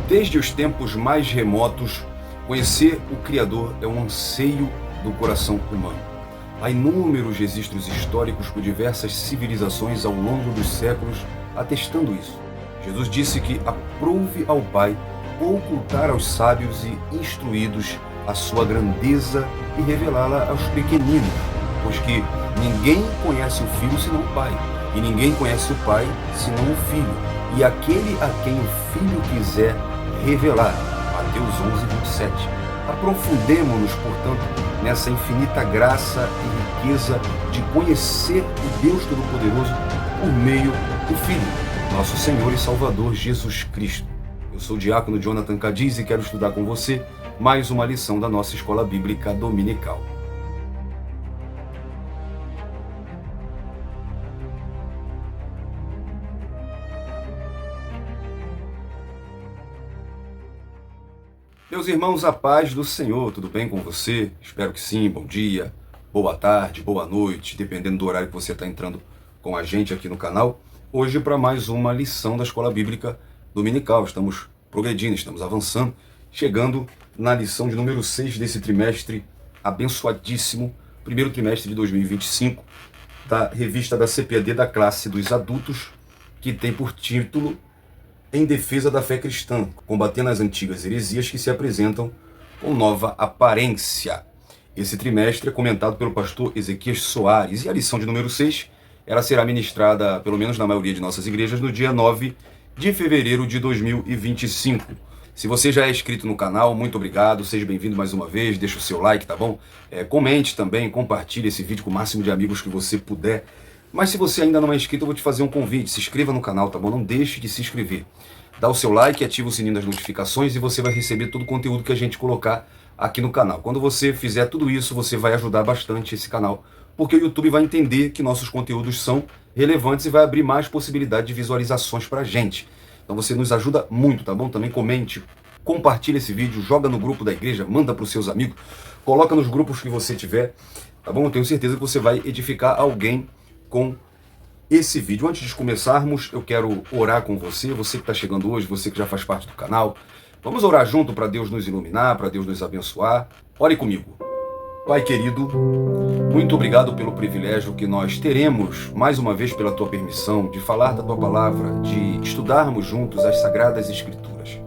Desde os tempos mais remotos, conhecer o Criador é um anseio do coração humano. Há inúmeros registros históricos por diversas civilizações ao longo dos séculos atestando isso. Jesus disse que aprouve ao Pai ocultar aos sábios e instruídos a sua grandeza e revelá-la aos pequeninos, pois que ninguém conhece o Filho senão o Pai, e ninguém conhece o Pai senão o Filho, e aquele a quem o Filho quiser revelar. Mateus 11:27. Aprofundemo-nos, portanto, nessa infinita graça e riqueza de conhecer o Deus Todo-Poderoso por meio do Filho, nosso Senhor e Salvador Jesus Cristo. Eu sou o diácono Jonathan Cadiz e quero estudar com você mais uma lição da nossa Escola Bíblica Dominical. Meus irmãos, a paz do Senhor, tudo bem com você? Espero que sim, bom dia, boa tarde, boa noite, dependendo do horário que você está entrando com a gente aqui no canal. Hoje para mais uma lição da Escola Bíblica Dominical. Estamos progredindo, estamos avançando, chegando na lição de número 6 desse trimestre abençoadíssimo, primeiro trimestre de 2025, da revista da CPAD da classe dos adultos, que tem por título Em Defesa da Fé Cristã, combatendo as antigas heresias que se apresentam com nova aparência. Esse trimestre é comentado pelo pastor Ezequias Soares, e a lição de número 6, ela será ministrada, pelo menos na maioria de nossas igrejas, no dia 9 de fevereiro de 2025. Se você já é inscrito no canal, muito obrigado, seja bem-vindo mais uma vez, deixa o seu like, tá bom? Comente também, compartilhe esse vídeo com o máximo de amigos que você puder. Mas se você ainda não é inscrito, eu vou te fazer um convite, se inscreva no canal, tá bom? Não deixe de se inscrever. Dá o seu like, ativa o sininho das notificações e você vai receber todo o conteúdo que a gente colocar aqui no canal. Quando você fizer tudo isso, você vai ajudar bastante esse canal, porque o YouTube vai entender que nossos conteúdos são relevantes e vai abrir mais possibilidade de visualizações pra gente. Então você nos ajuda muito, tá bom? Também comente, compartilhe esse vídeo, joga no grupo da igreja, manda para os seus amigos, coloca nos grupos que você tiver, tá bom? Eu tenho certeza que você vai edificar alguém com esse vídeo. Antes de começarmos, eu quero orar com você que está chegando hoje, você que já faz parte do canal. Vamos orar junto para Deus nos iluminar, para Deus nos abençoar. Ore comigo. Pai querido, muito obrigado pelo privilégio que nós teremos, mais uma vez pela Tua permissão, de falar da Tua palavra, de estudarmos juntos as Sagradas Escrituras.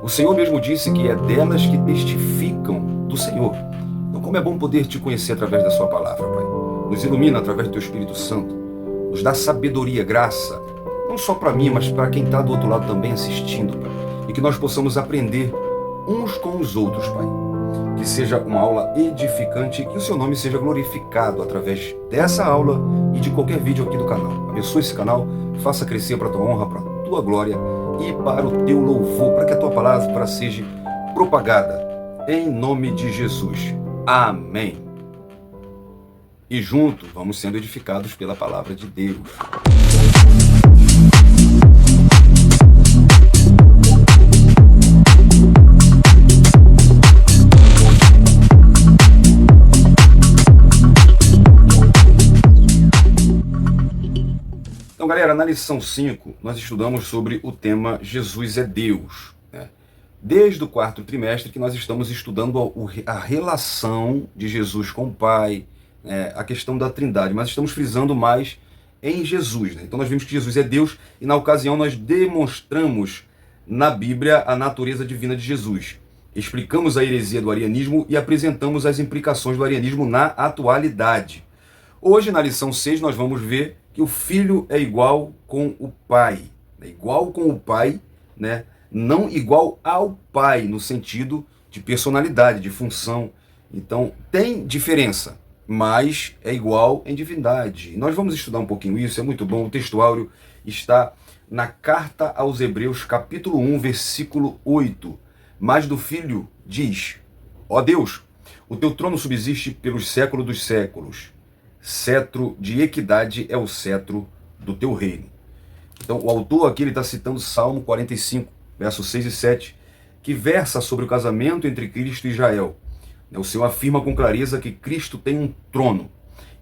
O Senhor mesmo disse que é delas que testificam do Senhor. Então como é bom poder Te conhecer através da Sua palavra, Pai. Nos ilumina através do Teu Espírito Santo, nos dá sabedoria, graça, não só para mim, mas para quem está do outro lado também assistindo, Pai. E que nós possamos aprender uns com os outros, Pai. Que seja uma aula edificante e que o Seu nome seja glorificado através dessa aula e de qualquer vídeo aqui do canal. Abençoe esse canal, faça crescer para a Tua honra, para a Tua glória e para o Teu louvor, para que a Tua palavra seja propagada. Em nome de Jesus. Amém. E juntos vamos sendo edificados pela palavra de Deus. Então, galera, na lição 5, nós estudamos sobre o tema Jesus é Deus, né? Desde o quarto trimestre que nós estamos estudando a relação de Jesus com o Pai, a questão da Trindade, mas estamos frisando mais em Jesus, né? Então nós vimos que Jesus é Deus e na ocasião nós demonstramos na Bíblia a natureza divina de Jesus. Explicamos a heresia do arianismo e apresentamos as implicações do arianismo na atualidade. Hoje, na lição 6, nós vamos ver que o Filho é igual com o Pai. Igual com o Pai, né? Não igual ao Pai, no sentido de personalidade, de função. Então, tem diferença, mas é igual em divindade. Nós vamos estudar um pouquinho isso, é muito bom. O textuário está na Carta aos Hebreus, capítulo 1, versículo 8. Mas do Filho diz: ó Deus, o teu trono subsiste pelos séculos dos séculos. Cetro de equidade é o cetro do teu reino. Então, o autor aqui está citando Salmo 45, versos 6 e 7, que versa sobre o casamento entre Cristo e Israel. O Senhor afirma com clareza que Cristo tem um trono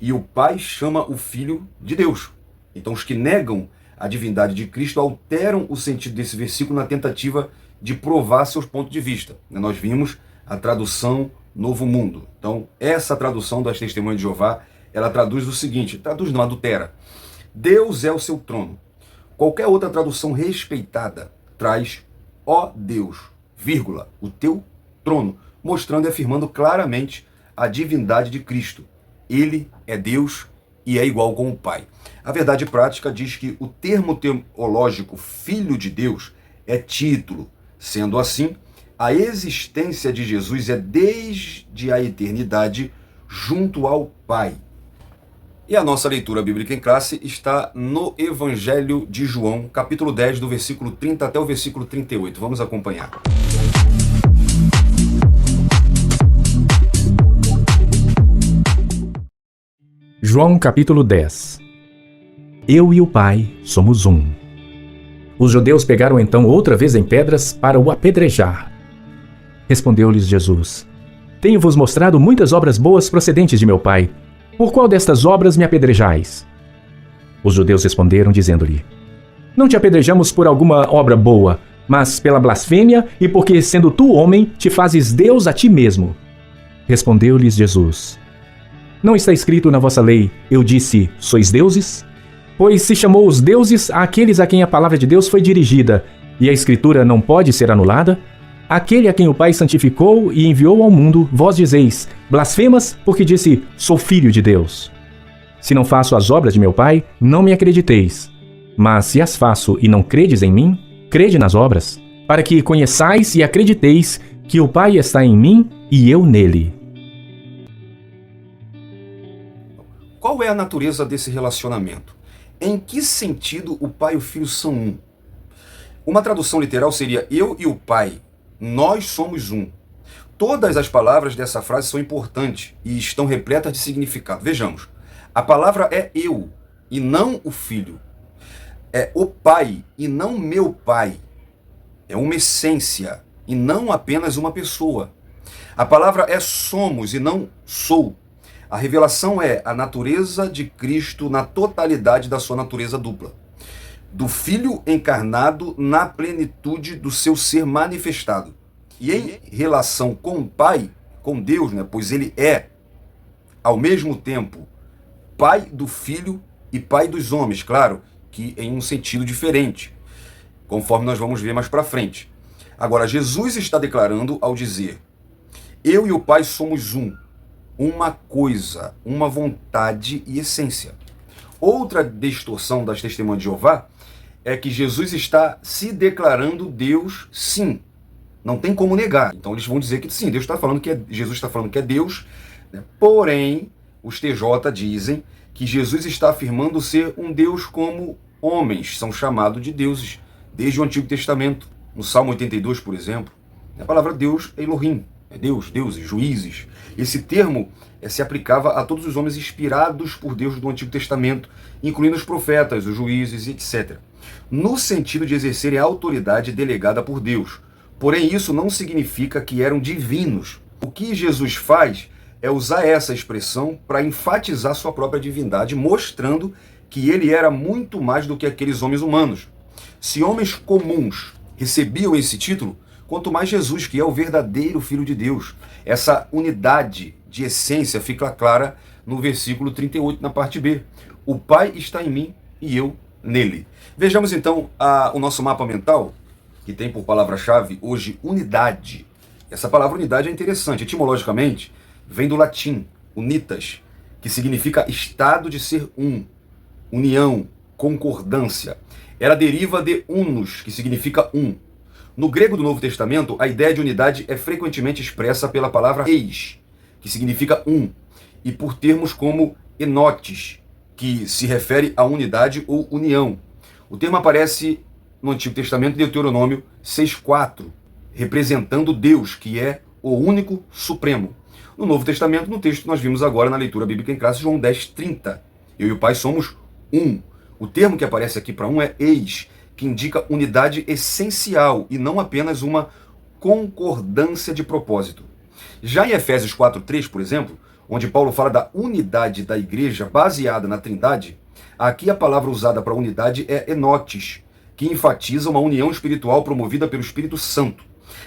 e o Pai chama o Filho de Deus. Então os que negam a divindade de Cristo alteram o sentido desse versículo na tentativa de provar seus pontos de vista. Nós vimos a tradução Novo Mundo. Então, essa tradução das Testemunhas de Jeová, ela traduz o seguinte, traduz não, adultera. Deus é o seu trono. Qualquer outra tradução respeitada traz, ó Deus, vírgula, o teu trono, mostrando e afirmando claramente a divindade de Cristo. Ele é Deus e é igual com o Pai. A verdade prática diz que o termo teológico Filho de Deus é título. Sendo assim, a existência de Jesus é desde a eternidade junto ao Pai. E a nossa leitura bíblica em classe está no Evangelho de João, capítulo 10, do versículo 30 até o versículo 38. Vamos acompanhar. João capítulo 10. Eu e o Pai somos um. Os judeus pegaram então outra vez em pedras para o apedrejar. Respondeu-lhes Jesus: Tenho-vos mostrado muitas obras boas procedentes de meu Pai. Por qual destas obras me apedrejais? Os judeus responderam, dizendo-lhe: Não te apedrejamos por alguma obra boa, mas pela blasfêmia e porque, sendo tu homem, te fazes Deus a ti mesmo. Respondeu-lhes Jesus: Não está escrito na vossa lei, eu disse, sois deuses? Pois se chamou os deuses àqueles a quem a palavra de Deus foi dirigida, e a Escritura não pode ser anulada? Aquele a quem o Pai santificou e enviou ao mundo, vós dizeis, blasfemas, porque disse, sou filho de Deus. Se não faço as obras de meu Pai, não me acrediteis. Mas se as faço e não credes em mim, crede nas obras, para que conheçais e acrediteis que o Pai está em mim e eu nele. Qual é a natureza desse relacionamento? Em que sentido o Pai e o Filho são um? Uma tradução literal seria eu e o Pai, nós somos um. Todas as palavras dessa frase são importantes e estão repletas de significado. Vejamos, a palavra é eu e não o Filho. É o Pai e não meu Pai. É uma essência e não apenas uma pessoa. A palavra é somos e não sou. A revelação é a natureza de Cristo na totalidade da sua natureza dupla. Do Filho encarnado na plenitude do seu ser manifestado. E em relação com o Pai, com Deus, pois ele é, ao mesmo tempo, Pai do Filho e Pai dos homens, claro, que em um sentido diferente, conforme nós vamos ver mais para frente. Agora, Jesus está declarando ao dizer, eu e o Pai somos um. Uma coisa, uma vontade e essência. Outra distorção das Testemunhas de Jeová é que Jesus está se declarando Deus, sim. Não tem como negar. Então eles vão dizer que sim, Jesus está falando que é Deus, Porém, os TJ dizem que Jesus está afirmando ser um Deus como homens são chamados de deuses, desde o Antigo Testamento. No Salmo 82, por exemplo, a palavra Deus é Elohim. É Deus, deuses, juízes. Esse termo se aplicava a todos os homens inspirados por Deus do Antigo Testamento, incluindo os profetas, os juízes, etc. No sentido de exercerem a autoridade delegada por Deus. Porém, isso não significa que eram divinos. O que Jesus faz é usar essa expressão para enfatizar sua própria divindade, mostrando que ele era muito mais do que aqueles homens humanos. Se homens comuns recebiam esse título, quanto mais Jesus, que é o verdadeiro Filho de Deus. Essa unidade de essência fica clara no versículo 38, na parte B. O Pai está em mim e eu nele. Vejamos então o nosso mapa mental, que tem por palavra-chave hoje unidade. Essa palavra unidade é interessante. Etimologicamente, vem do latim, unitas, que significa estado de ser um, união, concordância. Ela deriva de unus, que significa um. No grego do Novo Testamento, a ideia de unidade é frequentemente expressa pela palavra eis, que significa um, e por termos como enotes, que se refere à unidade ou união. O termo aparece no Antigo Testamento, em Deuteronômio 6,4, representando Deus, que é o único supremo. No Novo Testamento, no texto que nós vimos agora na leitura bíblica em classe, João 10,30. Eu e o Pai somos um. O termo que aparece aqui para um é eis, que indica unidade essencial e não apenas uma concordância de propósito. Já em Efésios 4,3, por exemplo, onde Paulo fala da unidade da igreja baseada na Trindade, aqui a palavra usada para unidade é enotes, que enfatiza uma união espiritual promovida pelo Espírito Santo.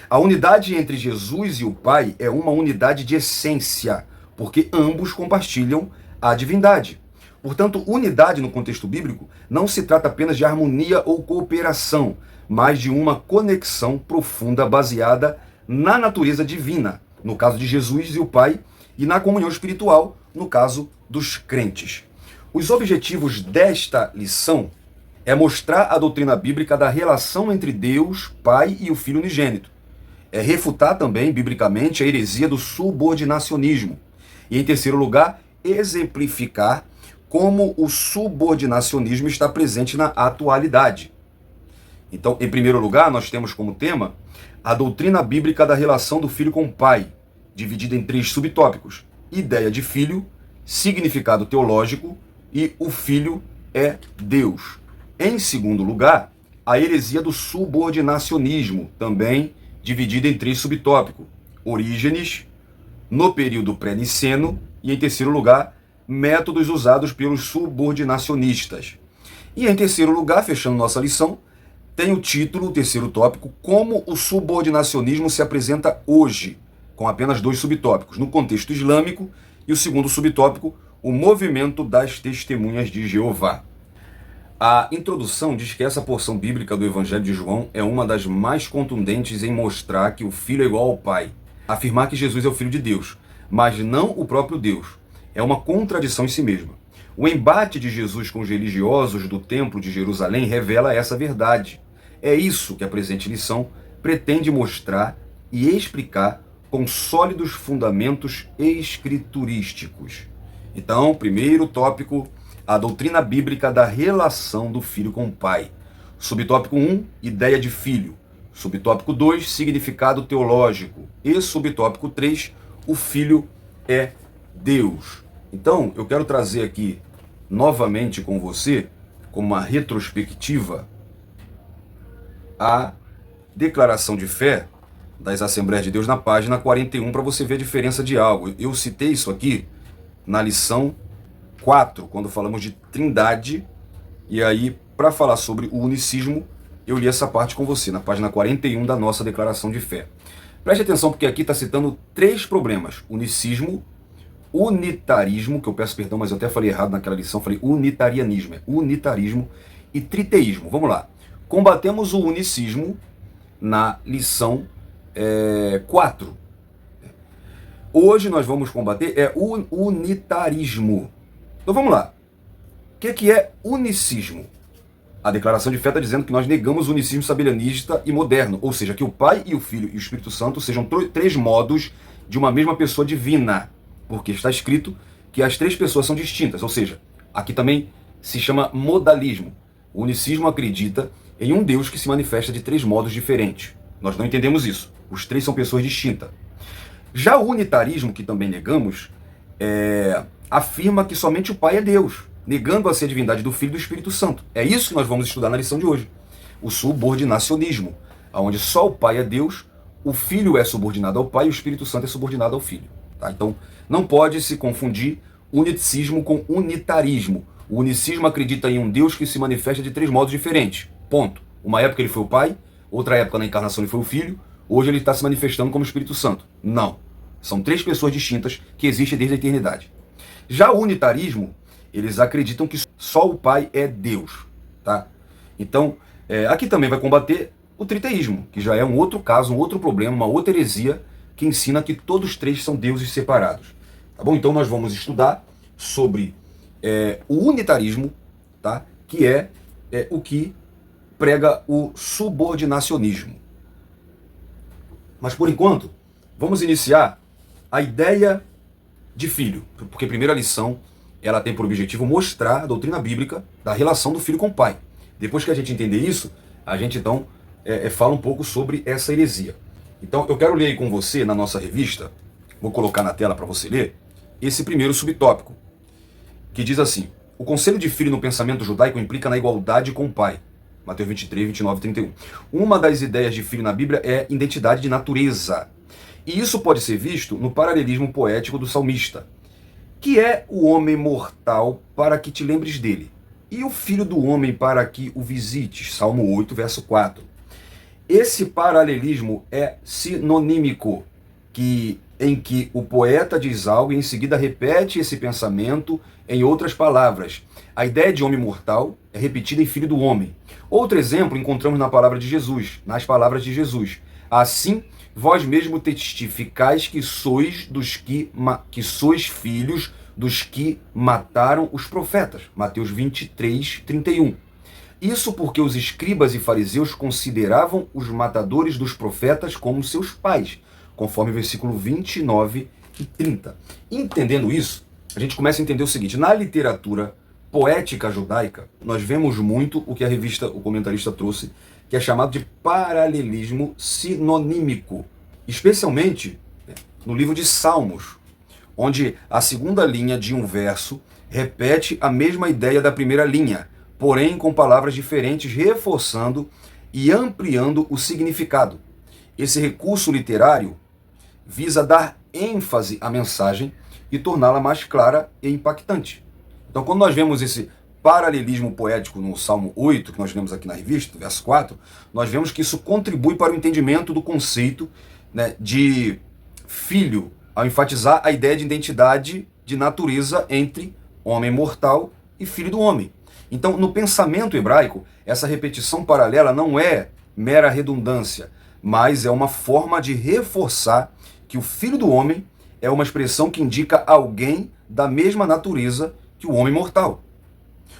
A unidade entre Jesus e o Pai é uma unidade de essência, porque ambos compartilham a divindade. Portanto, unidade no contexto bíblico não se trata apenas de harmonia ou cooperação, mas de uma conexão profunda baseada na natureza divina, no caso de Jesus e o Pai, e na comunhão espiritual, no caso dos crentes. Os objetivos desta lição é mostrar a doutrina bíblica da relação entre Deus, Pai e o Filho unigênito. É refutar também, biblicamente, a heresia do subordinacionismo. E, em terceiro lugar, exemplificar como o subordinacionismo está presente na atualidade. Então, em primeiro lugar, nós temos como tema a doutrina bíblica da relação do filho com o pai, dividida em 3 subtópicos: ideia de filho, significado teológico e o filho é Deus. Em segundo lugar, a heresia do subordinacionismo, também dividida em 3 subtópicos: Orígenes, no período pré-niceno e, em terceiro lugar, métodos usados pelos subordinacionistas. E, em terceiro lugar, fechando nossa lição, tem o título, o terceiro tópico, como o subordinacionismo se apresenta hoje, com apenas 2 subtópicos, no contexto islâmico, e o segundo subtópico, o movimento das testemunhas de Jeová. A introdução diz que essa porção bíblica do Evangelho de João é uma das mais contundentes em mostrar que o Filho é igual ao Pai, afirmar que Jesus é o Filho de Deus, mas não o próprio Deus. É uma contradição em si mesma. O embate de Jesus com os religiosos do Templo de Jerusalém revela essa verdade. É isso que a presente lição pretende mostrar e explicar com sólidos fundamentos escriturísticos. Então, primeiro tópico, a doutrina bíblica da relação do filho com o pai. Subtópico 1, ideia de filho. Subtópico 2, significado teológico. E subtópico 3, o filho é Deus. Então, eu quero trazer aqui novamente com você, como uma retrospectiva, a declaração de fé das Assembleias de Deus na página 41, para você ver a diferença de algo. Eu citei isso aqui na lição 4, quando falamos de trindade, e aí, para falar sobre o unicismo, eu li essa parte com você, na página 41 da nossa declaração de fé. Preste atenção, porque aqui está citando 3 problemas: unicismo, unitarismo, que eu peço perdão, mas eu até falei errado naquela lição, falei unitarianismo, é unitarismo, e triteísmo. Vamos lá. Combatemos o unicismo na lição 4. Hoje nós vamos combater o unitarismo. Então vamos lá. O que é unicismo? A declaração de fé está dizendo que nós negamos o unicismo sabelianista e moderno, ou seja, que o Pai e o Filho e o Espírito Santo sejam 3 modos de uma mesma pessoa divina, porque está escrito que as 3 pessoas são distintas, ou seja, aqui também se chama modalismo. O unicismo acredita em um Deus que se manifesta de 3 modos diferentes. Nós não entendemos isso. Os 3 são pessoas distintas. Já o unitarismo, que também negamos, afirma que somente o Pai é Deus, negando a divindade do Filho e do Espírito Santo. É isso que nós vamos estudar na lição de hoje. O subordinacionismo, onde só o Pai é Deus, o Filho é subordinado ao Pai e o Espírito Santo é subordinado ao Filho. Tá? Então, não pode se confundir unicismo com unitarismo. O unicismo acredita em um Deus que se manifesta de 3 modos diferentes. Ponto. Uma época ele foi o Pai, outra época na encarnação ele foi o Filho, hoje ele está se manifestando como Espírito Santo. Não. São 3 pessoas distintas que existem desde a eternidade. Já o unitarismo, eles acreditam que só o Pai é Deus. Tá? Então, aqui também vai combater o triteísmo, que já é um outro caso, um outro problema, uma outra heresia, que ensina que todos 3 são deuses separados. Tá bom? Então nós vamos estudar sobre o unitarismo, tá? Que é o que prega o subordinacionismo. Mas por enquanto, vamos iniciar a ideia de filho, porque a primeira lição ela tem por objetivo mostrar a doutrina bíblica da relação do filho com o pai. Depois que a gente entender isso, a gente então fala um pouco sobre essa heresia. Então eu quero ler aí com você na nossa revista, vou colocar na tela para você ler, esse primeiro subtópico, que diz assim: o conselho de filho no pensamento judaico implica na igualdade com o pai. Mateus 23, 29 e 31. Uma das ideias de filho na Bíblia é identidade de natureza. E isso pode ser visto no paralelismo poético do salmista. Que é o homem mortal para que te lembres dele? e o Filho do Homem para que o visites. Salmo 8, verso 4. Esse paralelismo é sinonímico, em que o poeta diz algo e em seguida repete esse pensamento em outras palavras. A ideia de homem mortal é repetida em Filho do Homem. Outro exemplo encontramos na palavra de Jesus, nas palavras de Jesus. Assim, vós mesmo testificais que sois sois filhos dos que mataram os profetas. Mateus 23, 31. Isso porque os escribas e fariseus consideravam os matadores dos profetas como seus pais, conforme o versículo 29 e 30. Entendendo isso, a gente começa a entender o seguinte: na literatura poética judaica, nós vemos muito o que o comentarista trouxe, que é chamado de paralelismo sinonímico, especialmente no livro de Salmos, onde a segunda linha de um verso repete a mesma ideia da primeira linha, porém com palavras diferentes, reforçando e ampliando o significado. Esse recurso literário visa dar ênfase à mensagem e torná-la mais clara e impactante. Então, quando nós vemos esse paralelismo poético no Salmo 8, que nós lemos aqui na revista, verso 4, nós vemos que isso contribui para o entendimento do conceito, né, de filho, ao enfatizar a ideia de identidade de natureza entre homem mortal e filho do homem. Então, no pensamento hebraico, essa repetição paralela não é mera redundância, mas é uma forma de reforçar que o filho do homem é uma expressão que indica alguém da mesma natureza que o homem mortal.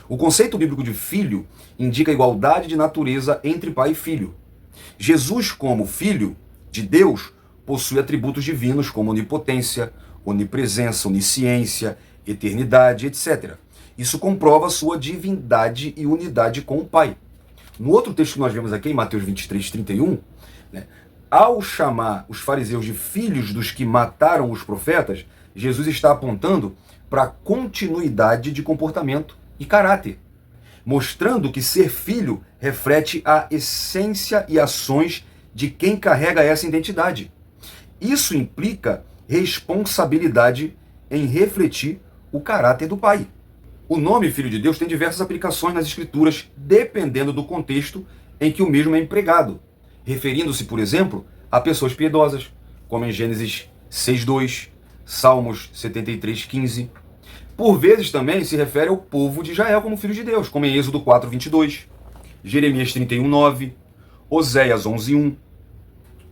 O conceito bíblico de filho indica a igualdade de natureza entre pai e filho. Jesus, como filho de Deus, possui atributos divinos como onipotência, onipresença, onisciência, eternidade, etc. Isso comprova sua divindade e unidade com o Pai. No outro texto que nós vemos aqui, em Mateus 23, 31, né, ao chamar os fariseus de filhos dos que mataram os profetas, Jesus está apontando para a continuidade de comportamento e caráter, mostrando que ser filho reflete a essência e ações de quem carrega essa identidade. Isso implica responsabilidade em refletir o caráter do Pai. O nome Filho de Deus tem diversas aplicações nas Escrituras, dependendo do contexto em que o mesmo é empregado, referindo-se, por exemplo, a pessoas piedosas, como em Gênesis 6:2, Salmos 73:15. Por vezes também se refere ao povo de Israel como filho de Deus, como em Êxodo 4:22, Jeremias 31:9, Oséias 11:1.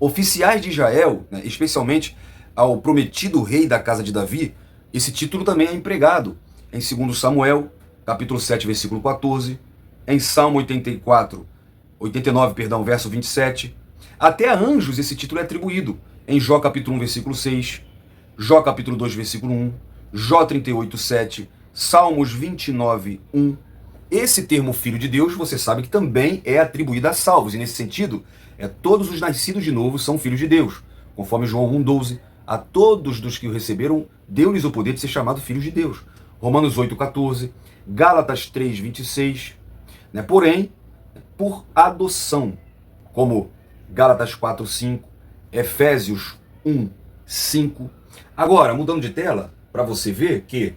Oficiais de Israel, né, especialmente ao prometido rei da casa de Davi, esse título também é empregado em 2 Samuel, capítulo 7, versículo 14, em Salmo 89, verso 27. Até a anjos esse título é atribuído, em Jó capítulo 1, versículo 6, Jó capítulo 2, versículo 1, Jó 38:7, Salmos 29:1. Esse termo filho de Deus, você sabe que também é atribuído a salvos, e nesse sentido, todos os nascidos de novo são filhos de Deus, conforme João 1:12, a todos dos que o receberam, deu-lhes o poder de ser chamado filhos de Deus. Romanos 8:14, Gálatas 3:26, né? Porém, por adoção, como Gálatas 4:5, Efésios 1:5. Agora, mudando de tela, para você ver que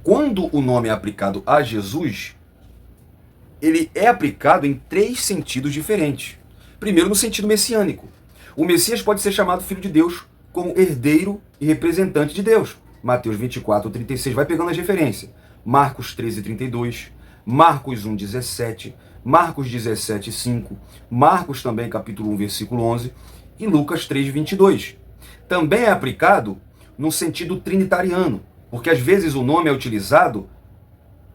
quando o nome é aplicado a Jesus, ele é aplicado em 3 sentidos diferentes. Primeiro, no sentido messiânico. O Messias pode ser chamado filho de Deus como herdeiro e representante de Deus. Mateus 24:36 vai pegando as referências. Marcos 13:32, Marcos 1:17, Marcos 17:5, Marcos também capítulo 1, versículo 11 e Lucas 3:22. Também é aplicado no sentido trinitariano, porque às vezes o nome é utilizado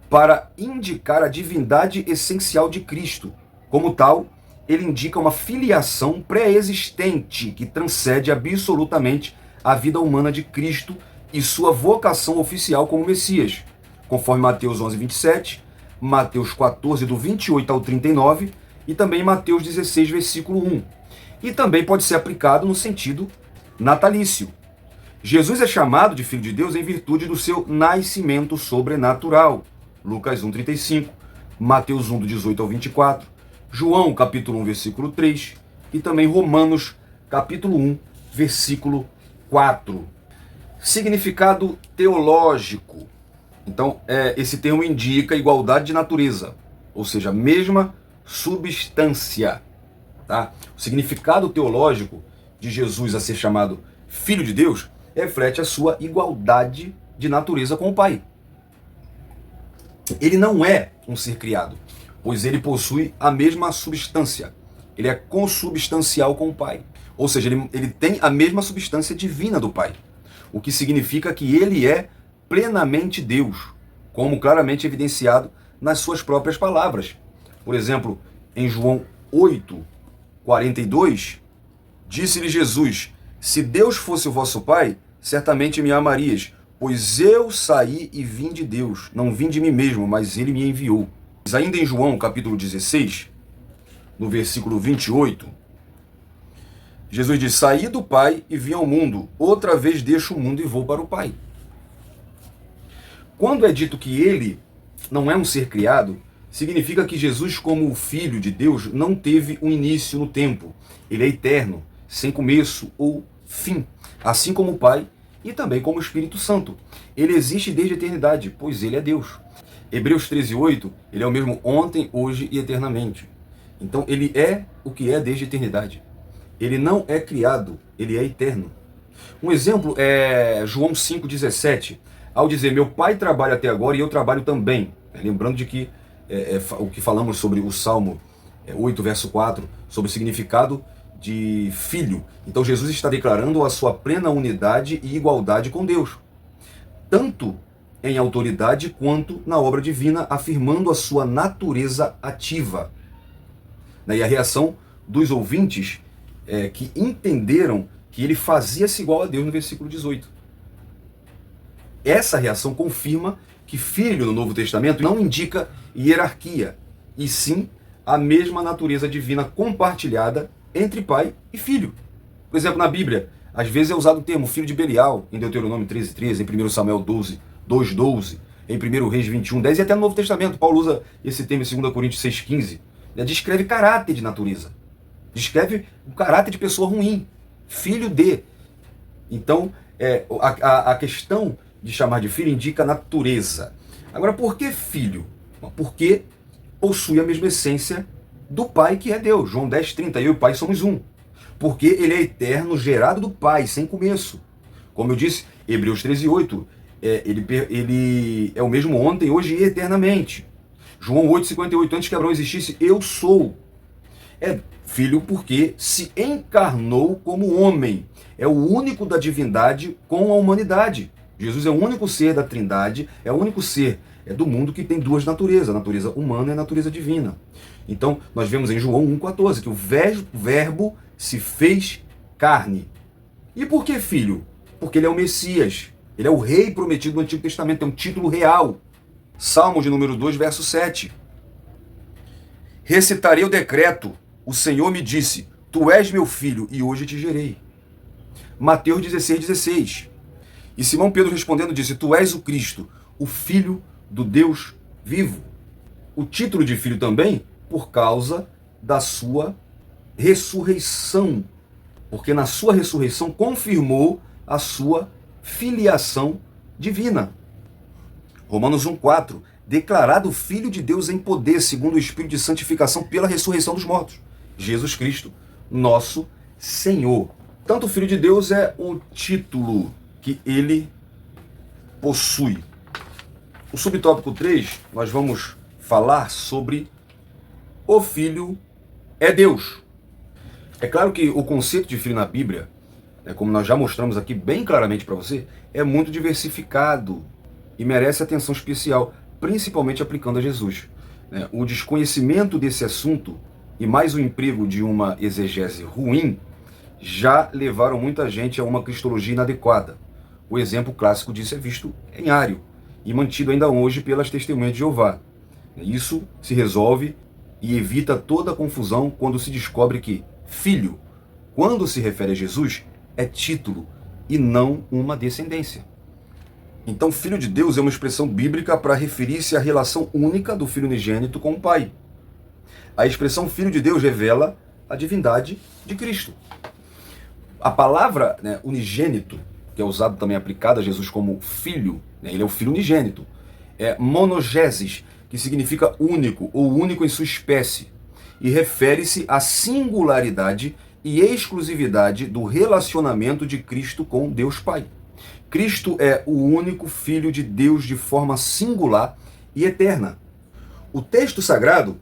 para indicar a divindade essencial de Cristo. Como tal, ele indica uma filiação pré-existente que transcende absolutamente a vida humana de Cristo e sua vocação oficial como Messias, conforme Mateus 11:27, Mateus 14, do 28 ao 39, e também Mateus 16, versículo 1. E também pode ser aplicado no sentido natalício. Jesus é chamado de Filho de Deus em virtude do seu nascimento sobrenatural. Lucas 1:35, Mateus 1, do 18 ao 24, João capítulo 1, versículo 3, e também Romanos capítulo 1, versículo 4. Significado teológico. Então, esse termo indica igualdade de natureza, ou seja, a mesma substância. Tá? O significado teológico de Jesus a ser chamado Filho de Deus reflete a sua igualdade de natureza com o Pai. Ele não é um ser criado, pois ele possui a mesma substância. Ele é consubstancial com o Pai. Ou seja, ele tem a mesma substância divina do Pai. O que significa que ele é plenamente Deus, como claramente evidenciado nas suas próprias palavras. Por exemplo, em João 8:42, disse-lhe Jesus: se Deus fosse o vosso Pai, certamente me amarias, pois eu saí e vim de Deus, não vim de mim mesmo, mas ele me enviou. Mas ainda em João capítulo 16, no versículo 28, Jesus diz: saí do Pai e vim ao mundo, outra vez deixo o mundo e vou para o Pai. Quando é dito que ele não é um ser criado, significa que Jesus, como o Filho de Deus, não teve um início no tempo. Ele é eterno, sem começo ou fim, assim como o Pai e também como o Espírito Santo. Ele existe desde a eternidade, pois ele é Deus. Hebreus 13:8, ele é o mesmo ontem, hoje e eternamente. Então ele é o que é desde a eternidade. Ele não é criado, ele é eterno. Um exemplo é João 5:17, ao dizer: meu Pai trabalha até agora e eu trabalho também. Lembrando de que o que falamos sobre o Salmo 8, verso 4, sobre o significado de filho. Então Jesus está declarando a sua plena unidade e igualdade com Deus, tanto em autoridade quanto na obra divina, afirmando a sua natureza ativa. E a reação dos ouvintes que entenderam que ele fazia-se igual a Deus no versículo 18. Essa reação confirma que filho no Novo Testamento não indica hierarquia, e sim a mesma natureza divina compartilhada entre pai e filho. Por exemplo, na Bíblia, às vezes é usado o termo filho de Belial, em Deuteronômio 13:13, em 1 Samuel 2:12, em 1 Reis 21:10, e até no Novo Testamento. Paulo usa esse termo em 2 Coríntios 6:15. Descreve caráter de natureza. Descreve o caráter de pessoa ruim. Filho de. Então, a questão de chamar de filho indica natureza. Agora, por que filho? Porque possui a mesma essência do Pai, que é Deus. João 10:30, eu e o Pai somos um. Porque ele é eterno, gerado do Pai, sem começo. Como eu disse, Hebreus 13:8, ele é o mesmo ontem, hoje e eternamente. João 8:58, antes que Abraão existisse, eu sou. É filho porque se encarnou como homem. É o único da divindade com a humanidade. Jesus é o único ser da Trindade, é o único ser do mundo que tem duas naturezas, a natureza humana e a natureza divina. Então, nós vemos em João 1:14 que o verbo se fez carne. E por que filho? Porque ele é o Messias, ele é o rei prometido no Antigo Testamento, é um título real. Salmo de número 2, verso 7. Recitarei o decreto, o Senhor me disse, tu és meu filho e hoje te gerei. Mateus 16:16. E Simão Pedro respondendo disse, tu és o Cristo, o Filho do Deus vivo. O título de filho também por causa da sua ressurreição, porque na sua ressurreição confirmou a sua filiação divina. Romanos 1:4, declarado Filho de Deus em poder, segundo o Espírito de santificação pela ressurreição dos mortos. Jesus Cristo, nosso Senhor. Tanto o Filho de Deus é o título que ele possui. O subtópico 3, nós vamos falar sobre o Filho é Deus. É claro que o conceito de filho na Bíblia, como nós já mostramos aqui bem claramente para você, é muito diversificado e merece atenção especial, principalmente aplicando a Jesus. O desconhecimento desse assunto e mais o emprego de uma exegese ruim já levaram muita gente a uma cristologia inadequada. O exemplo clássico disso é visto em Ário e mantido ainda hoje pelas testemunhas de Jeová. Isso se resolve e evita toda a confusão quando se descobre que filho, quando se refere a Jesus, é título e não uma descendência. Então, filho de Deus é uma expressão bíblica para referir-se à relação única do filho unigênito com o Pai. A expressão filho de Deus revela a divindade de Cristo. A palavra unigênito, que é usado também aplicada a Jesus como filho, ele é o filho unigênito, é monogenes, que significa único ou único em sua espécie, e refere-se à singularidade e exclusividade do relacionamento de Cristo com Deus Pai. Cristo é o único Filho de Deus de forma singular e eterna. O texto sagrado,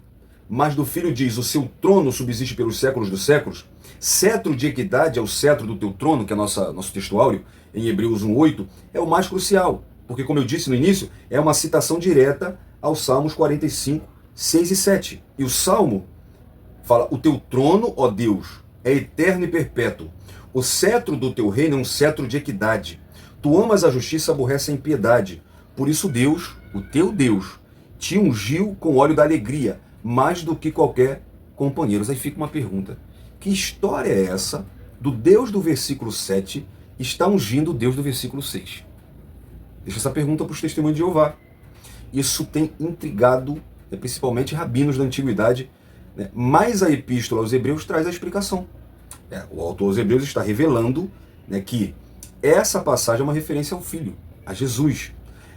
mas do Filho diz, o seu trono subsiste pelos séculos dos séculos, cetro de equidade é o cetro do teu trono, que é nosso texto áureo, em Hebreus 1:8, é o mais crucial, porque, como eu disse no início, é uma citação direta aos Salmos 45, 6 e 7. E o Salmo fala, o teu trono, ó Deus, é eterno e perpétuo. O cetro do teu reino é um cetro de equidade. Tu amas a justiça, aborrece a impiedade. Por isso Deus, o teu Deus, te ungiu com óleo da alegria, mais do que qualquer companheiro. Aí fica uma pergunta. Que história é essa do Deus do versículo 7 está ungindo o Deus do versículo 6? Deixa essa pergunta para os testemunhos de Jeová. Isso tem intrigado, principalmente rabinos da antiguidade, né? Mas a epístola aos Hebreus traz a explicação. O autor aos Hebreus está revelando, né, que essa passagem é uma referência ao Filho, a Jesus.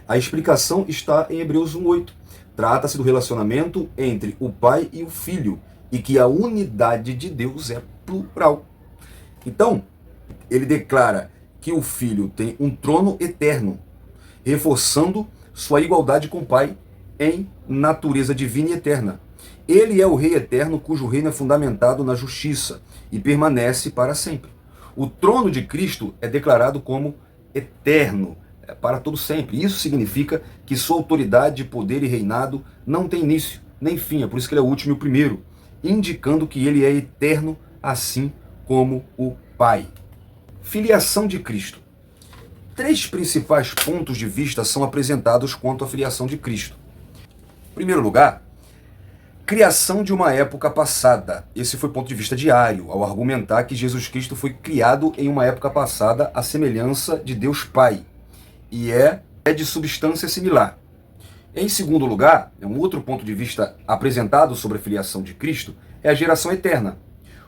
A explicação está em Hebreus 1:8. Trata-se do relacionamento entre o Pai e o Filho, e que a unidade de Deus é plural. Então, ele declara que o Filho tem um trono eterno, reforçando sua igualdade com o Pai em natureza divina e eterna. Ele é o Rei eterno, cujo reino é fundamentado na justiça e permanece para sempre. O trono de Cristo é declarado como eterno, para todo sempre. Isso significa que sua autoridade, poder e reinado não tem início nem fim. É por isso que ele é o último e o primeiro, indicando que ele é eterno, assim como o Pai. Filiação de Cristo. 3 principais pontos de vista são apresentados quanto à filiação de Cristo. Em primeiro lugar, criação de uma época passada. Esse foi o ponto de vista diário, ao argumentar que Jesus Cristo foi criado em uma época passada à semelhança de Deus Pai, e é de substância similar. Em segundo lugar, um outro ponto de vista apresentado sobre a filiação de Cristo é a geração eterna.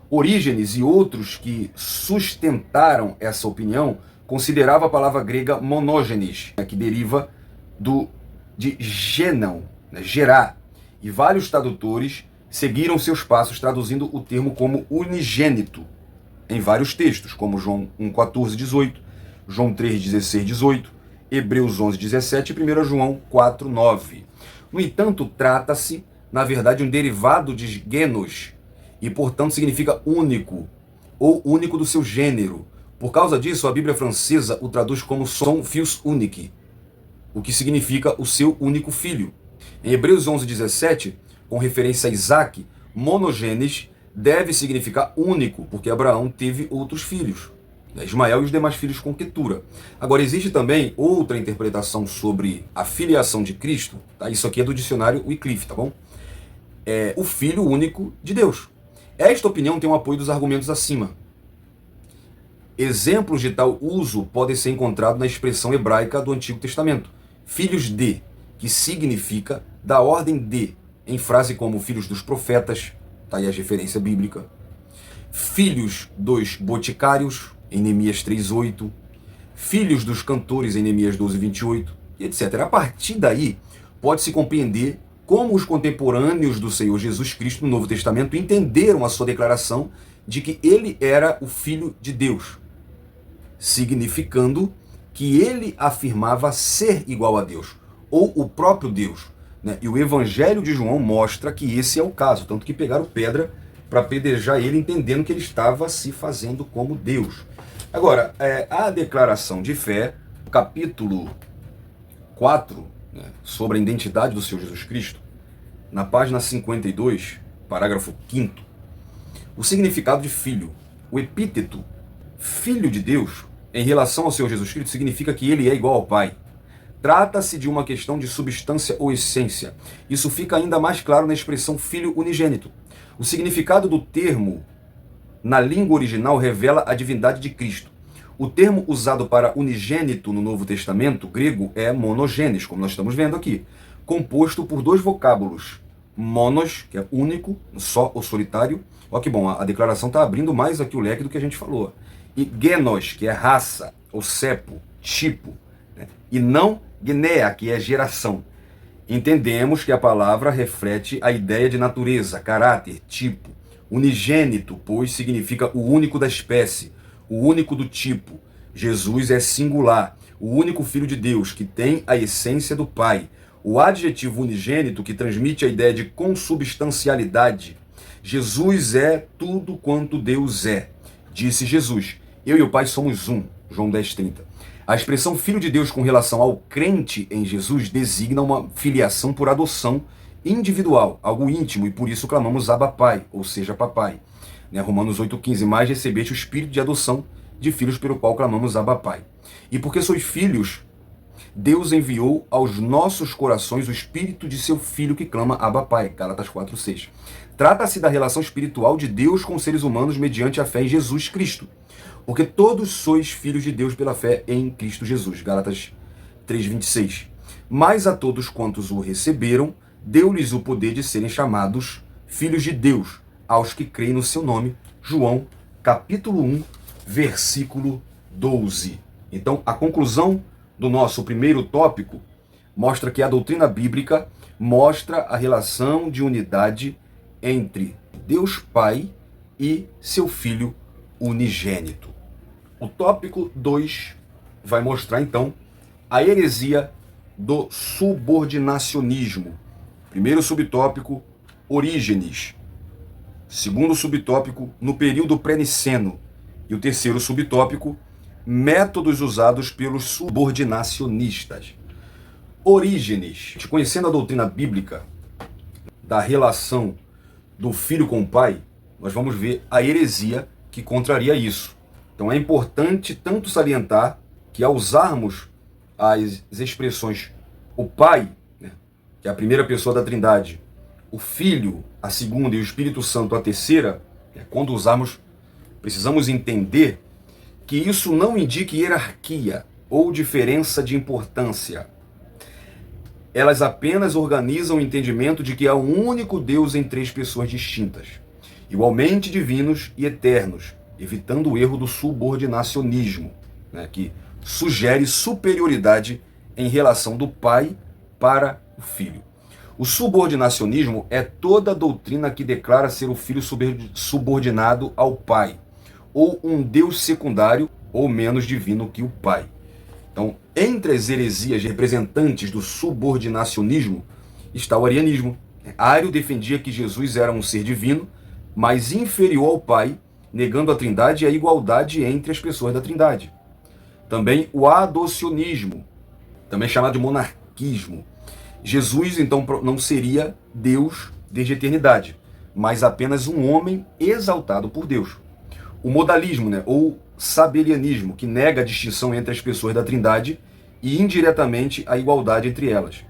Orígenes e outros que sustentaram essa opinião consideravam a palavra grega monógenes, que deriva de genon, gerar, e vários tradutores seguiram seus passos traduzindo o termo como unigênito em vários textos, como João 1,14, 18, João 3, 16, 18, Hebreus 11, 17 e 1 João 4, 9. No entanto, trata-se, na verdade, um derivado de genos, e, portanto, significa único, ou único do seu gênero. Por causa disso, a Bíblia francesa o traduz como son fils unique, o que significa o seu único filho. Em Hebreus 11, 17, com referência a Isaac, monogenes deve significar único, porque Abraão teve outros filhos, Ismael e os demais filhos com Quetura. Agora, existe também outra interpretação sobre a filiação de Cristo, tá? Isso aqui é do dicionário Wycliffe, tá bom? É o Filho único de Deus. Esta opinião tem o apoio dos argumentos acima. Exemplos de tal uso podem ser encontrados na expressão hebraica do Antigo Testamento, filhos de, que significa da ordem de, em frase como filhos dos profetas, tá aí a referência bíblica, filhos dos boticários, em Neemias 3:8, filhos dos cantores, em Neemias 12:28, e etc. A partir daí, pode-se compreender como os contemporâneos do Senhor Jesus Cristo no Novo Testamento entenderam a sua declaração de que ele era o Filho de Deus, significando que ele afirmava ser igual a Deus, ou o próprio Deus, né? E o Evangelho de João mostra que esse é o caso, tanto que pegaram pedra para apedrejar ele, entendendo que ele estava se fazendo como Deus. Agora, a declaração de fé, capítulo 4, né, sobre a identidade do Senhor Jesus Cristo, na página 52, parágrafo 5º, o significado de filho. O epíteto filho de Deus, em relação ao Senhor Jesus Cristo, significa que ele é igual ao Pai. Trata-se de uma questão de substância ou essência. Isso fica ainda mais claro na expressão filho unigênito. O significado do termo na língua original revela a divindade de Cristo. O termo usado para unigênito no Novo Testamento grego é monogenes, como nós estamos vendo aqui, composto por 2 vocábulos. Monos, que é único, só ou solitário. Olha que bom, a declaração está abrindo mais aqui o leque do que a gente falou. E genos, que é raça, ou cepo, tipo, né? E não gnea, que é geração. Entendemos que a palavra reflete a ideia de natureza, caráter, tipo. Unigênito, pois, significa o único da espécie, o único do tipo. Jesus é singular, o único Filho de Deus, que tem a essência do Pai. O adjetivo unigênito, que transmite a ideia de consubstancialidade. Jesus é tudo quanto Deus é. Disse Jesus, eu e o Pai somos um. João 10:30. A expressão Filho de Deus com relação ao crente em Jesus designa uma filiação por adoção individual, algo íntimo, e por isso clamamos Abba Pai, ou seja, papai. Romanos 8,15, mais recebeste o espírito de adoção de filhos pelo qual clamamos Abba Pai. E porque sois filhos, Deus enviou aos nossos corações o espírito de seu Filho que clama Abba Pai, Gálatas 4,6. Trata-se da relação espiritual de Deus com os seres humanos mediante a fé em Jesus Cristo. Porque todos sois filhos de Deus pela fé em Cristo Jesus, Gálatas 3,26. Mas a todos quantos o receberam, deu-lhes o poder de serem chamados filhos de Deus, aos que creem no seu nome, João, capítulo 1, versículo 12. Então, a conclusão do nosso primeiro tópico mostra que a doutrina bíblica mostra a relação de unidade entre Deus Pai e seu Filho unigênito. O tópico 2 vai mostrar, então, a heresia do subordinacionismo. Primeiro subtópico, Orígenes. Segundo subtópico, no período pré-niceno. E o terceiro subtópico, métodos usados pelos subordinacionistas. Orígenes, conhecendo a doutrina bíblica da relação do filho com o pai, nós vamos ver a heresia que contraria isso. Então é importante tanto salientar que ao usarmos as expressões o Pai, que é a primeira pessoa da Trindade, o Filho, a segunda, e o Espírito Santo, a terceira, quando usarmos, precisamos entender que isso não indica hierarquia ou diferença de importância. Elas apenas organizam o entendimento de que há um único Deus em três pessoas distintas, igualmente divinos e eternos, evitando o erro do subordinacionismo, que sugere superioridade em relação do Pai para o Filho. O subordinacionismo é toda doutrina que declara ser o Filho subordinado ao Pai, ou um Deus secundário ou menos divino que o Pai. Então, entre as heresias representantes do subordinacionismo está o arianismo. Ário defendia que Jesus era um ser divino, mas inferior ao Pai, negando a Trindade e a igualdade entre as pessoas da Trindade. Também o adocionismo, também chamado de monarquismo. Jesus, então, não seria Deus desde a eternidade, mas apenas um homem exaltado por Deus. O modalismo, ou sabelianismo, que nega a distinção entre as pessoas da Trindade e indiretamente a igualdade entre elas.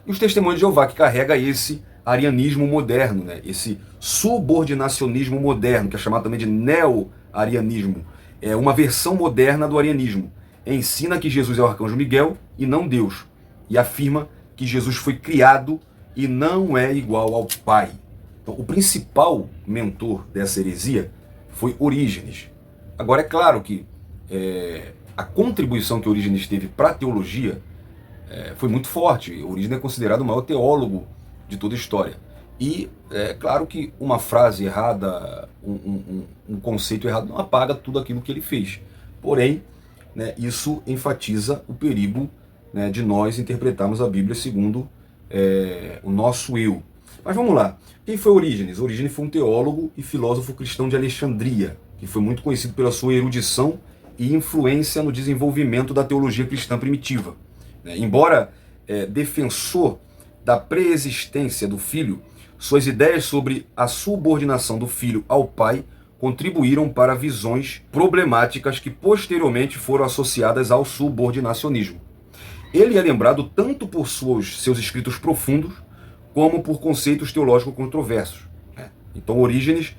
E os testemunhos de Jeová, que carrega esse arianismo moderno, esse subordinacionismo moderno, que é chamado também de neo-arianismo. É uma versão moderna do arianismo. Ensina que Jesus é o arcanjo Miguel e não Deus. E afirma que Jesus foi criado e não é igual ao Pai. Então, o principal mentor dessa heresia foi Orígenes. Agora, é claro que a contribuição que Orígenes teve para a teologia foi muito forte. Orígenes é considerado o maior teólogo de toda a história. E é claro que uma frase errada, um conceito errado não apaga tudo aquilo que ele fez. Porém, isso enfatiza o perigo de nós interpretarmos a Bíblia segundo o nosso eu. Mas vamos lá. Quem foi Orígenes? Orígenes foi um teólogo e filósofo cristão de Alexandria, que foi muito conhecido pela sua erudição e influência no desenvolvimento da teologia cristã primitiva. Embora defensor da preexistência do Filho, suas ideias sobre a subordinação do Filho ao Pai contribuíram para visões problemáticas que posteriormente foram associadas ao subordinacionismo. Ele é lembrado tanto por seus escritos profundos, como por conceitos teológicos controversos. Então Orígenes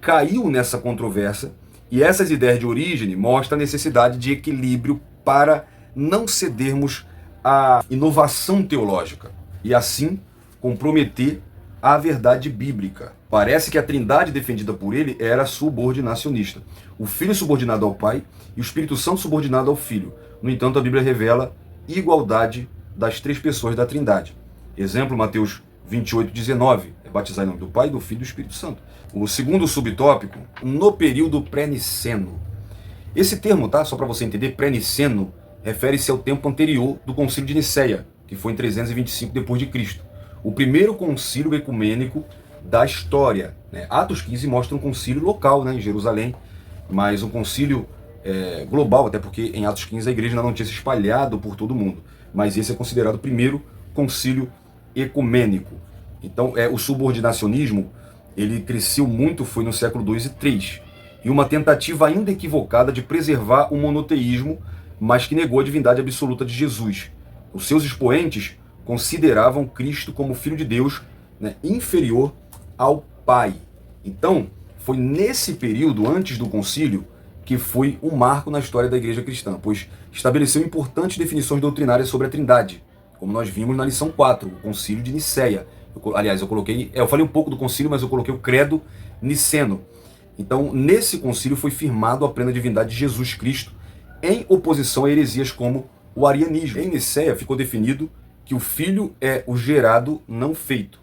caiu nessa controvérsia, e essas ideias de Orígenes mostram a necessidade de equilíbrio para não cedermos à inovação teológica e assim comprometer a verdade bíblica. Parece que a Trindade defendida por ele era subordinacionista. O Filho subordinado ao Pai e o Espírito Santo subordinado ao Filho. No entanto, a Bíblia revela igualdade das três pessoas da Trindade. Exemplo, Mateus 28:19, é batizar em nome do Pai, do Filho e do Espírito Santo. O segundo subtópico, no período pré-niceno. Esse termo, tá? Só para você entender, pré-niceno refere-se ao tempo anterior do Concílio de Nicéia, que foi em 325 d.C. O primeiro concílio ecumênico da história, né? Atos 15 mostra um concílio local, né, em Jerusalém, mas um concílio global, até porque em Atos 15 a igreja ainda não tinha se espalhado por todo o mundo. Mas esse é considerado o primeiro concílio ecumênico. Então, o subordinacionismo, ele cresceu muito, foi no século II e III, e uma tentativa ainda equivocada de preservar o monoteísmo, mas que negou a divindade absoluta de Jesus. Os seus expoentes consideravam Cristo como Filho de Deus, né, inferior ao Pai. Então, foi nesse período, antes do concílio, que foi um marco na história da igreja cristã, pois estabeleceu importantes definições doutrinárias sobre a Trindade, como nós vimos na lição 4, o concílio de Nicéia. Eu falei um pouco do concílio, mas eu coloquei o credo niceno. Então, nesse concílio foi firmado a plena divindade de Jesus Cristo, em oposição a heresias como o arianismo. Em Nicéia ficou definido que o Filho é o gerado, não feito.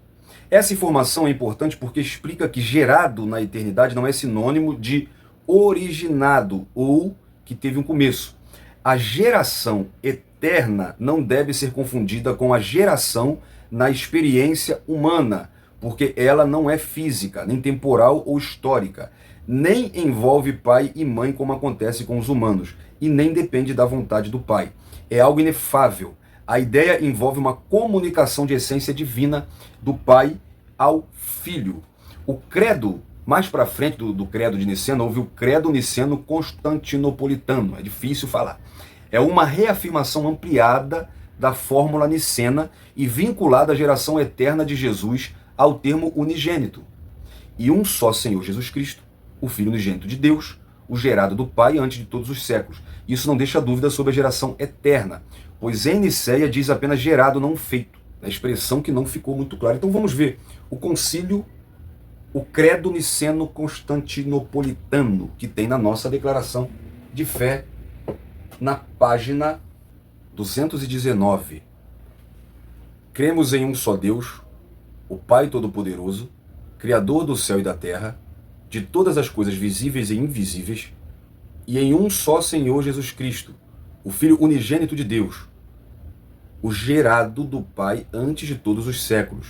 Essa informação é importante porque explica que gerado na eternidade não é sinônimo de originado ou que teve um começo. A geração eterna não deve ser confundida com a geração na experiência humana, porque ela não é física, nem temporal ou histórica, nem envolve pai e mãe como acontece com os humanos, e nem depende da vontade do pai. É algo inefável. A ideia envolve uma comunicação de essência divina do pai ao filho. O credo, mais para frente do credo de Niceno, houve o credo niceno constantinopolitano. É difícil falar. É uma reafirmação ampliada da fórmula nicena e vinculada à geração eterna de Jesus ao termo unigênito. E um só Senhor Jesus Cristo, o Filho unigênito de Deus, o gerado do Pai antes de todos os séculos. Isso não deixa dúvida sobre a geração eterna, pois em Nicéia diz apenas gerado, não feito. A expressão que não ficou muito clara. Então vamos ver o concílio, o credo niceno constantinopolitano, que tem na nossa declaração de fé, na página 219. Cremos em um só Deus, o Pai Todo-Poderoso, Criador do céu e da terra, de todas as coisas visíveis e invisíveis, e em um só Senhor Jesus Cristo, o Filho unigênito de Deus, o gerado do Pai antes de todos os séculos,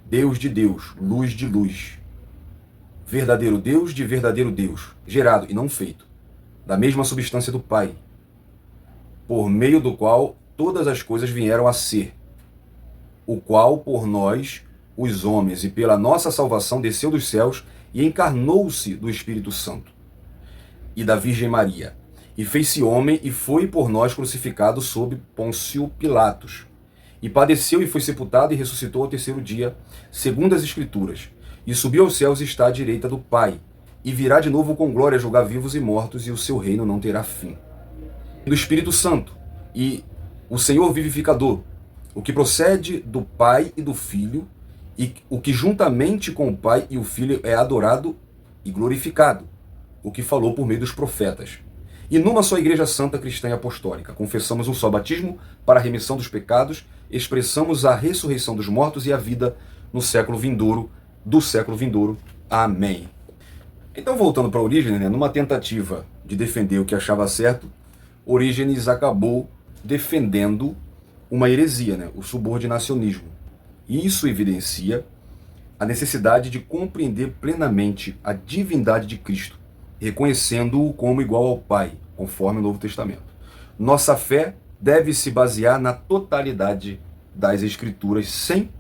Deus de Deus, luz de luz, verdadeiro Deus de verdadeiro Deus, gerado e não feito, da mesma substância do Pai, por meio do qual todas as coisas vieram a ser, o qual por nós, os homens, e pela nossa salvação desceu dos céus e encarnou-se do Espírito Santo e da Virgem Maria, e fez-se homem e foi por nós crucificado sob Pôncio Pilatos, e padeceu e foi sepultado e ressuscitou ao terceiro dia, segundo as Escrituras, e subiu aos céus e está à direita do Pai, e virá de novo com glória julgar vivos e mortos, e o seu reino não terá fim. Do Espírito Santo, e o Senhor vivificador, o que procede do Pai e do Filho, e o que juntamente com o Pai e o Filho é adorado e glorificado, o que falou por meio dos profetas. E numa só Igreja Santa, Cristã e Apostólica, confessamos um só batismo para a remissão dos pecados, expressamos a ressurreição dos mortos e a vida no século vindouro, do século vindouro. Amém. Então, voltando para Orígenes, né, numa tentativa de defender o que achava certo, Orígenes acabou defendendo uma heresia, né, o subordinacionismo. E isso evidencia a necessidade de compreender plenamente a divindade de Cristo, reconhecendo-o como igual ao Pai, conforme o Novo Testamento. Nossa fé deve se basear na totalidade das Escrituras, sem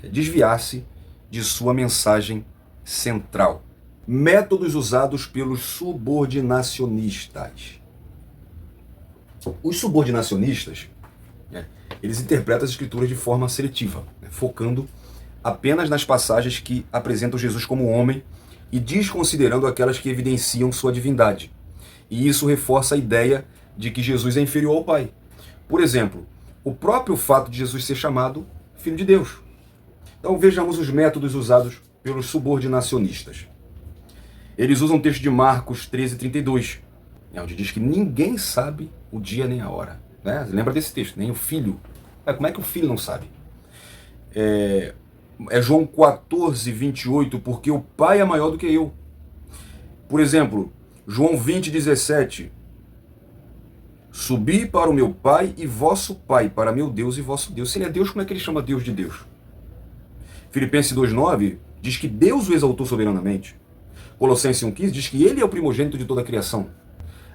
desviar-se de sua mensagem central. Métodos usados pelos subordinacionistas. Os subordinacionistas, eles interpretam as Escrituras de forma seletiva, focando apenas nas passagens que apresentam Jesus como homem e desconsiderando aquelas que evidenciam sua divindade. E isso reforça a ideia de que Jesus é inferior ao Pai. Por exemplo, o próprio fato de Jesus ser chamado Filho de Deus. Então vejamos os métodos usados pelos subordinacionistas. Eles usam o texto de Marcos 13:32, onde diz que ninguém sabe o dia nem a hora. Né? Lembra desse texto? Nem o filho. Como é que o filho não sabe? É João 14, 28, porque o Pai é maior do que eu. Por exemplo, João 20, 17. Subi para o meu Pai e vosso Pai, para meu Deus e vosso Deus. Se ele é Deus, como é que ele chama Deus de Deus? Filipenses 2,9 diz que Deus o exaltou soberanamente. Colossenses 1,15 diz que ele é o primogênito de toda a criação.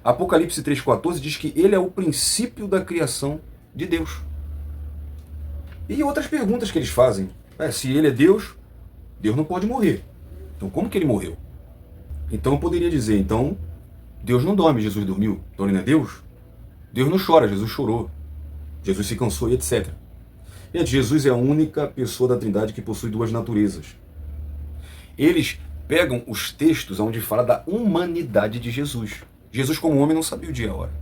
Apocalipse 3,14 diz que ele é o princípio da criação de Deus. E outras perguntas que eles fazem. Se ele é Deus, Deus não pode morrer. Então como que ele morreu? Então eu poderia dizer, então Deus não dorme, Jesus dormiu. Então ele não é Deus? Deus não chora, Jesus chorou. Jesus se cansou e etc. Gente, Jesus é a única pessoa da Trindade que possui duas naturezas. Eles pegam os textos onde fala da humanidade de Jesus. Jesus como homem não sabia o dia e a hora.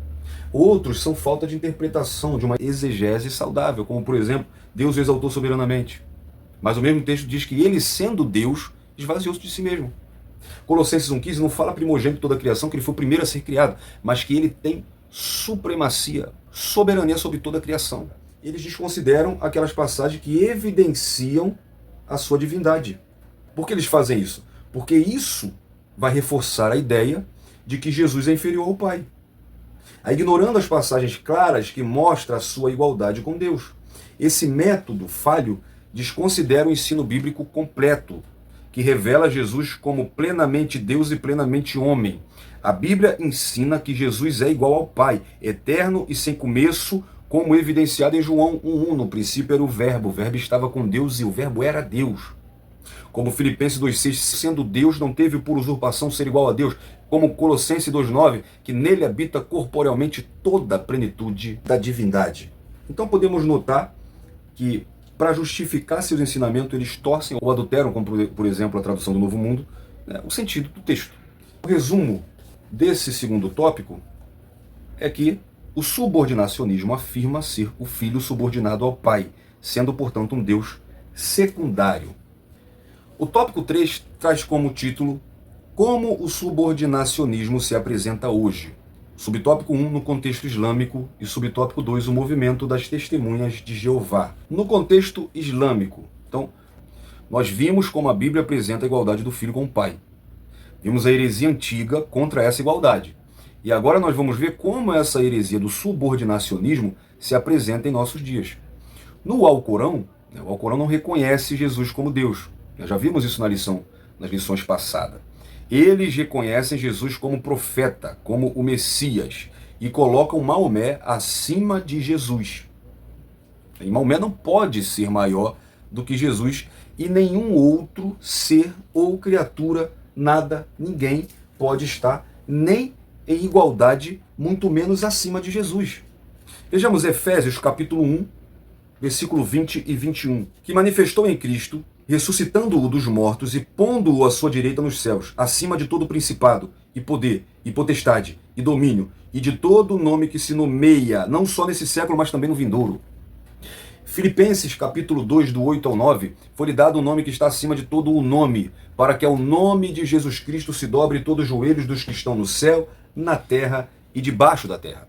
Outros são falta de interpretação, de uma exegese saudável, como por exemplo, Deus o exaltou soberanamente. Mas o mesmo texto diz que ele, sendo Deus, esvaziou-se de si mesmo. Colossenses 1,15 não fala primogênito de toda a criação, que ele foi o primeiro a ser criado, mas que ele tem supremacia, soberania sobre toda a criação. Eles desconsideram aquelas passagens que evidenciam a sua divindade. Por que eles fazem isso? Porque isso vai reforçar a ideia de que Jesus é inferior ao Pai. Ignorando as passagens claras que mostram a sua igualdade com Deus. Esse método falho desconsidera o ensino bíblico completo, que revela Jesus como plenamente Deus e plenamente homem. A Bíblia ensina que Jesus é igual ao Pai, eterno e sem começo, como evidenciado em João 1,1. No princípio era o Verbo estava com Deus e o Verbo era Deus. Como Filipenses 2,6, sendo Deus, não teve por usurpação ser igual a Deus. Como Colossenses 2,9, que nele habita corporealmente toda a plenitude da divindade. Então podemos notar que, para justificar seus ensinamentos, eles torcem ou adulteram, como por exemplo a tradução do Novo Mundo, o sentido do texto. O resumo desse segundo tópico é que o subordinacionismo afirma ser o filho subordinado ao pai, sendo, portanto, um Deus secundário. O tópico 3 traz como título Como o subordinacionismo se apresenta hoje. Subtópico 1, no contexto islâmico, e subtópico 2, o movimento das testemunhas de Jeová. No contexto islâmico, então, nós vimos como a Bíblia apresenta a igualdade do filho com o pai. Vimos a heresia antiga contra essa igualdade. E agora nós vamos ver como essa heresia do subordinacionismo se apresenta em nossos dias. No Alcorão, o Alcorão não reconhece Jesus como Deus. Nós já vimos isso nas lições passadas. Eles reconhecem Jesus como profeta, como o Messias, e colocam Maomé acima de Jesus. E Maomé não pode ser maior do que Jesus e nenhum outro ser ou criatura, nada, ninguém pode estar nem em igualdade, muito menos acima de Jesus. Vejamos Efésios capítulo 1, versículo 20 e 21, que manifestou em Cristo, ressuscitando-o dos mortos e pondo-o à sua direita nos céus, acima de todo principado, e poder, e potestade, e domínio, e de todo nome que se nomeia, não só nesse século, mas também no vindouro. Filipenses capítulo 2, do 8 ao 9, foi-lhe dado um nome que está acima de todo o nome, para que ao nome de Jesus Cristo se dobre todos os joelhos dos que estão no céu, na terra e debaixo da terra.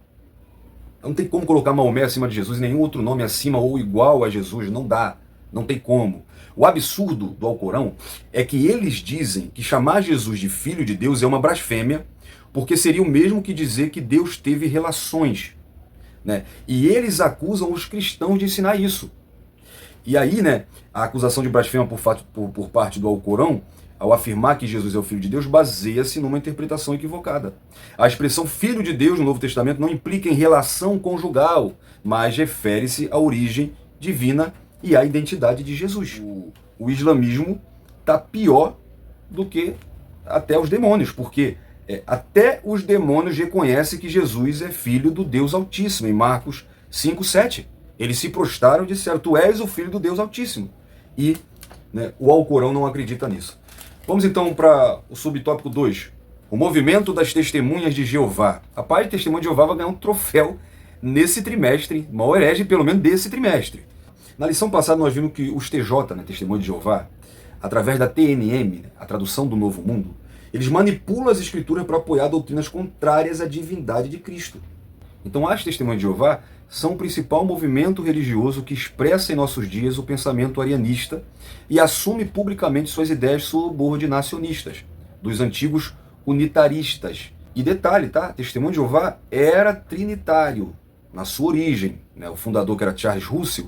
Não tem como colocar Maomé acima de Jesus e nenhum outro nome acima ou igual a Jesus, não dá, não tem como. O absurdo do Alcorão é que eles dizem que chamar Jesus de filho de Deus é uma blasfêmia, porque seria o mesmo que dizer que Deus teve relações, né? E eles acusam os cristãos de ensinar isso. E aí, a acusação de blasfêmia por parte do Alcorão, ao afirmar que Jesus é o Filho de Deus, baseia-se numa interpretação equivocada. A expressão Filho de Deus no Novo Testamento não implica em relação conjugal, mas refere-se à origem divina e à identidade de Jesus. O islamismo está pior do que até os demônios, porque até os demônios reconhecem que Jesus é filho do Deus Altíssimo, em Marcos 5:7. Eles se prostraram e disseram, tu és o filho do Deus Altíssimo. E o Alcorão não acredita nisso. Vamos então para o subtópico 2. O movimento das testemunhas de Jeová. A parte de testemunha de Jeová vai ganhar um troféu nesse trimestre, maior herege pelo menos desse trimestre. Na lição passada nós vimos que os TJ, Testemunha de Jeová, através da TNM, a tradução do Novo Mundo, eles manipulam as escrituras para apoiar doutrinas contrárias à divindade de Cristo. Então as testemunhas de Jeová são o principal movimento religioso que expressa em nossos dias o pensamento arianista e assume publicamente suas ideias subordinacionistas, dos antigos unitaristas. E detalhe, tá? Testemunho de Jeová era trinitário na sua origem, né? O fundador, que era Charles Russell,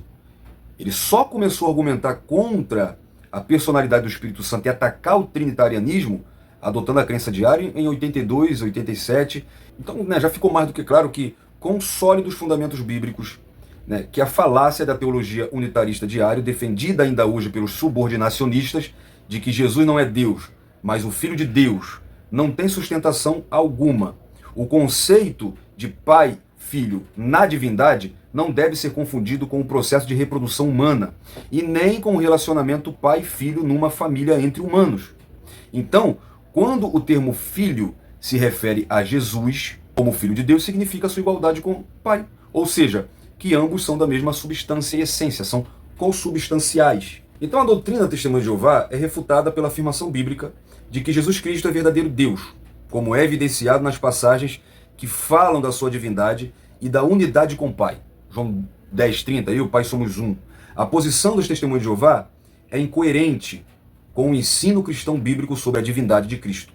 ele só começou a argumentar contra a personalidade do Espírito Santo e atacar o trinitarianismo, adotando a crença de Arian, em 82, 87. Então, né, já ficou mais do que claro que, com sólidos fundamentos bíblicos, né, que a falácia da teologia unitarista de Arian, defendida ainda hoje pelos subordinacionistas, de que Jesus não é Deus, mas o Filho de Deus, não tem sustentação alguma. O conceito de pai, filho na divindade não deve ser confundido com o processo de reprodução humana e nem com o relacionamento pai-filho numa família entre humanos. Então, quando o termo filho se refere a Jesus como filho de Deus, significa sua igualdade com o pai, ou seja, que ambos são da mesma substância e essência, são consubstanciais. Então a doutrina da Testemunha de Jeová é refutada pela afirmação bíblica de que Jesus Cristo é verdadeiro Deus, como é evidenciado nas passagens que falam da sua divindade e da unidade com o Pai. João 10:30, eu e o Pai somos um. A posição dos Testemunhos de Jeová é incoerente com o ensino cristão bíblico sobre a divindade de Cristo.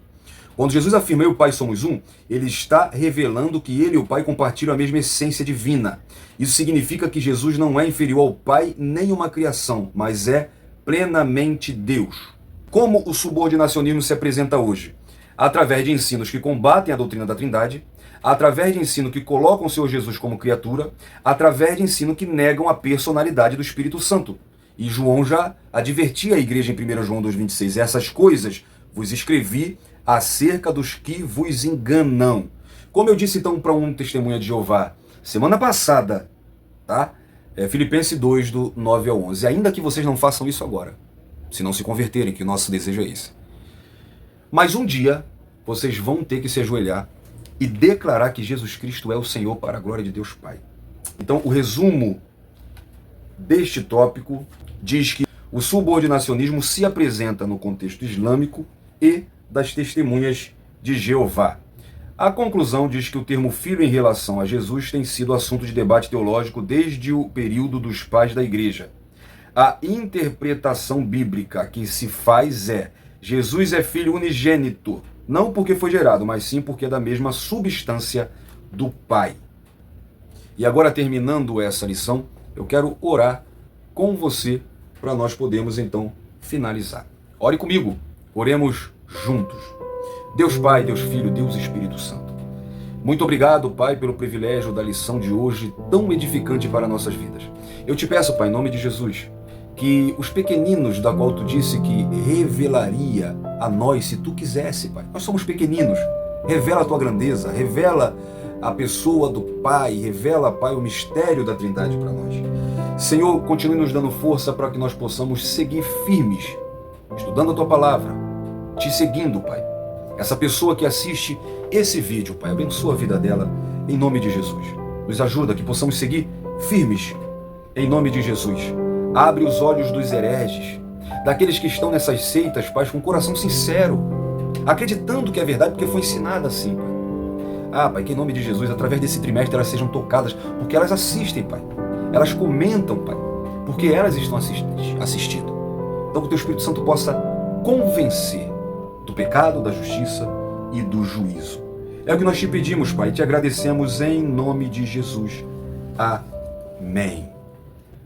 Quando Jesus afirma eu e o Pai somos um, ele está revelando que ele e o Pai compartilham a mesma essência divina. Isso significa que Jesus não é inferior ao Pai nem uma criação, mas é plenamente Deus. Como o subordinacionismo se apresenta hoje? Através de ensinos que combatem a doutrina da Trindade, através de ensino que colocam o Senhor Jesus como criatura, através de ensino que negam a personalidade do Espírito Santo. E João já advertia a igreja em 1 João 2,26, essas coisas vos escrevi acerca dos que vos enganam. Como eu disse então para um testemunha de Jeová semana passada, tá? Filipenses 2, do 9 ao 11, ainda que vocês não façam isso agora, se não se converterem, que o nosso desejo é esse. Mas um dia, vocês vão ter que se ajoelhar e declarar que Jesus Cristo é o Senhor para a glória de Deus Pai. Então, o resumo deste tópico diz que o subordinacionismo se apresenta no contexto islâmico e das testemunhas de Jeová. A conclusão diz que o termo filho em relação a Jesus tem sido assunto de debate teológico desde o período dos pais da igreja. A interpretação bíblica que se faz é: Jesus é filho unigênito, não porque foi gerado, mas sim porque é da mesma substância do Pai. E agora, terminando essa lição, eu quero orar com você para nós podermos então finalizar. Ore comigo, oremos juntos. Deus Pai, Deus Filho, Deus Espírito Santo. Muito obrigado, Pai, pelo privilégio da lição de hoje, tão edificante para nossas vidas. Eu te peço, Pai, em nome de Jesus, que os pequeninos da qual tu disse que revelaria a nós, se tu quisesse, Pai. Nós somos pequeninos. Revela a tua grandeza, revela a pessoa do Pai, revela, Pai, o mistério da Trindade para nós. Senhor, continue nos dando força para que nós possamos seguir firmes, estudando a tua palavra, te seguindo, Pai. Essa pessoa que assiste esse vídeo, Pai, abençoa a vida dela, em nome de Jesus. Nos ajuda que possamos seguir firmes, em nome de Jesus. Abre os olhos dos hereges, daqueles que estão nessas seitas, Pai, com um coração sincero, acreditando que é verdade, porque foi ensinada assim, Pai. Ah, Pai, que em nome de Jesus, através desse trimestre, elas sejam tocadas, porque elas assistem, Pai. Elas comentam, Pai, porque elas estão assistindo. Então que o Teu Espírito Santo possa convencer do pecado, da justiça e do juízo. É o que nós te pedimos, Pai, e te agradecemos em nome de Jesus. Amém.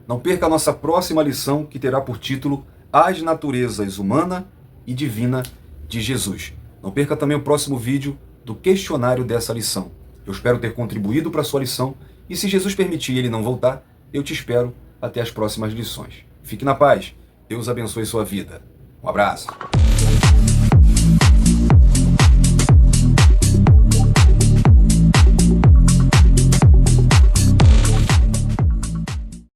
Não perca a nossa próxima lição, que terá por título As Naturezas Humana e Divina de Jesus. Não perca também o próximo vídeo do questionário dessa lição. Eu espero ter contribuído para a sua lição e, se Jesus permitir e ele não voltar, eu te espero até as próximas lições. Fique na paz. Deus abençoe sua vida. Um abraço.